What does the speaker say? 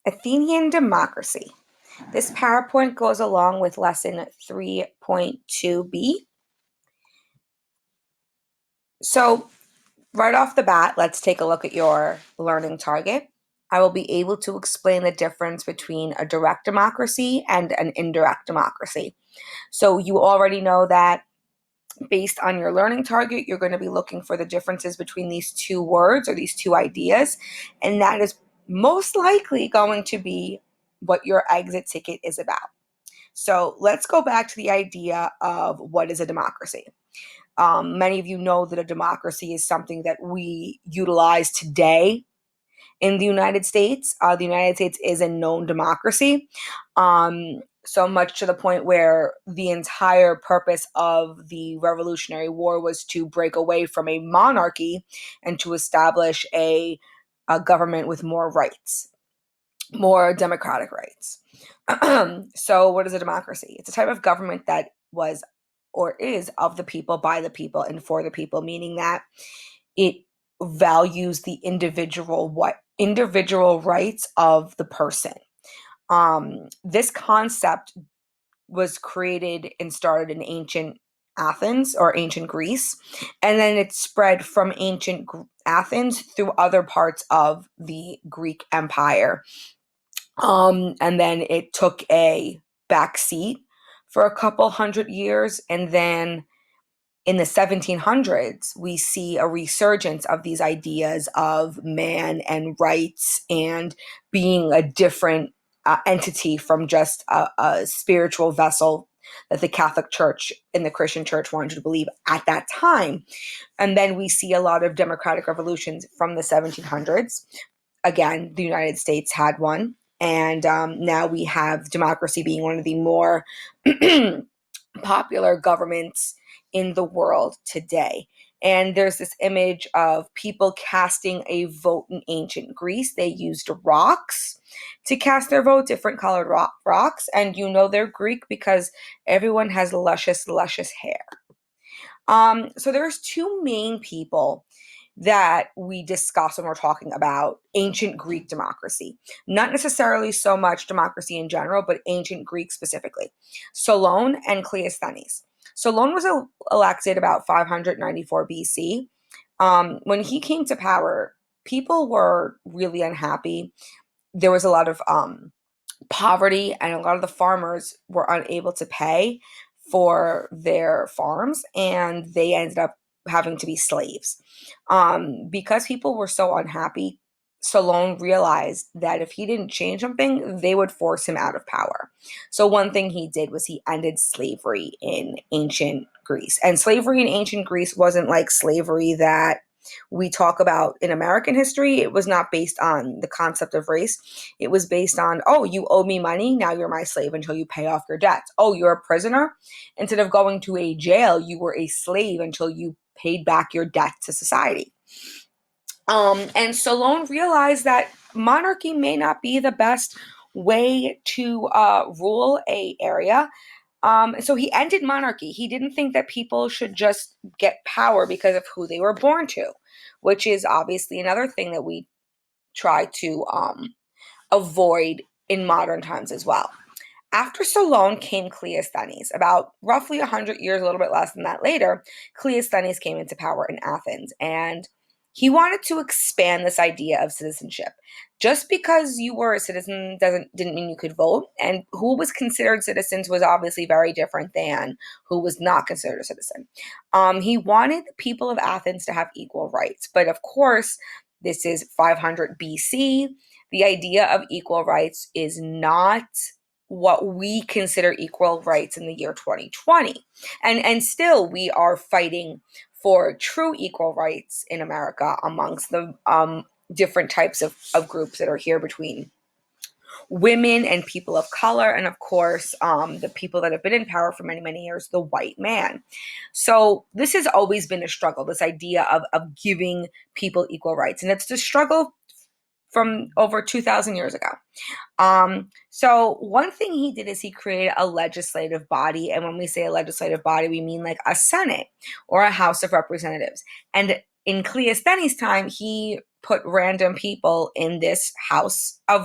Athenian democracy. This PowerPoint goes along with lesson 3.2b. So right off the bat, let's take a look at your learning target. I will be able to explain the difference between a direct democracy and an indirect democracy. So you already know that based on your learning target, you're going to be looking for the differences between these two words or these two ideas, and that is most likely going to be what your exit ticket is about. So let's go back to the idea of what is a democracy. Many of you know that a democracy is something that we utilize today in the United States. The United States is a known democracy, so much to the point where the entire purpose of the Revolutionary War was to break away from a monarchy and to establish a government with more rights, more democratic rights. So what is a democracy? It's a type of government that was or is of the people, by the people, and for the people, meaning that it values the individual rights of the person. This concept was created and started in ancient Athens or ancient Greece, and then it spread from ancient Athens through other parts of the Greek Empire. And then it took a back seat for a couple hundred years, and then in the 1700s, we see a resurgence of these ideas of man and rights and being a different entity from just a spiritual vessel that the Catholic Church and the Christian Church wanted to believe at that time. And then we see a lot of democratic revolutions from the 1700s. Again, the United States had one. And now we have democracy being one of the more popular governments in the world today. And there's this image of people casting a vote in ancient Greece. They used rocks to cast their vote, different colored rocks. And you know they're Greek because everyone has luscious, luscious hair. So there's two main people that we discuss when we're talking about ancient Greek democracy. Not necessarily so much democracy in general, but ancient Greek specifically. Solon and Cleisthenes. Solon was elected about 594 BC. When he came to power, people were really unhappy. There was a lot of poverty, and a lot of the farmers were unable to pay for their farms, and they ended up having to be slaves. Because people were so unhappy, Solon realized that if he didn't change something, they would force him out of power. So one thing he did was he ended slavery in ancient Greece. And slavery in ancient Greece wasn't like slavery that we talk about in American history. It was not based on the concept of race. It was based on, oh, you owe me money, now you're my slave until you pay off your debts. Oh, you're a prisoner? Instead of going to a jail, you were a slave until you paid back your debt to society. And Solon realized that monarchy may not be the best way to rule a area. So he ended monarchy. He didn't think that people should just get power because of who they were born to, which is obviously another thing that we try to avoid in modern times as well. After Solon came Cleisthenes. About roughly 100 years, a little bit less than that later, Cleisthenes came into power in Athens, and he wanted to expand this idea of citizenship. Just because you were a citizen didn't mean you could vote, and who was considered citizens was obviously very different than who was not considered a citizen. He wanted the people of Athens to have equal rights, but of course, this is 500 BC. The idea of equal rights is not what we consider equal rights in the year 2020. And still we are fighting for true equal rights in America amongst the different types of groups that are here between women and people of color, and of course the people that have been in power for many, many years, the white man. So this has always been a struggle, this idea of giving people equal rights, and it's the struggle from over 2,000 years ago. So one thing he did is he created a legislative body. And when we say a legislative body, we mean like a Senate or a House of Representatives. And in Cleisthenes' time, he put random people in this House of